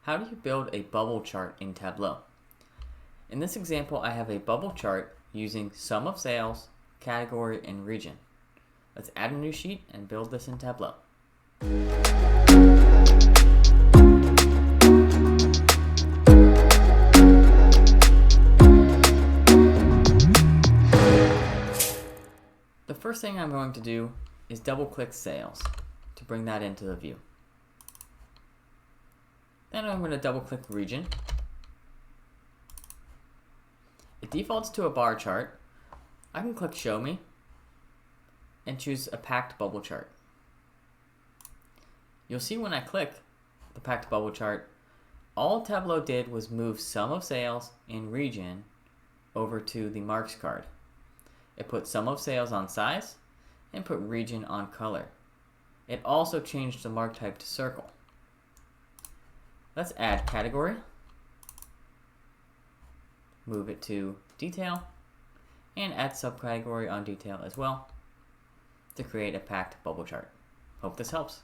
How do you build a bubble chart in Tableau? In this example, I have a bubble chart using sum of sales, category, and region. Let's add a new sheet and build this in Tableau. The first thing I'm going to do is double-click sales to bring that into the view. Then I'm going to double-click region. It defaults to a bar chart. I can click show me and choose a packed bubble chart. You'll see when I click the packed bubble chart, all Tableau did was move sum of sales and region over to the marks card. It put sum of sales on size and put region on color. It also changed the mark type to circle. Let's add category, move it to detail, and add subcategory on detail as well to create a packed bubble chart. Hope this helps.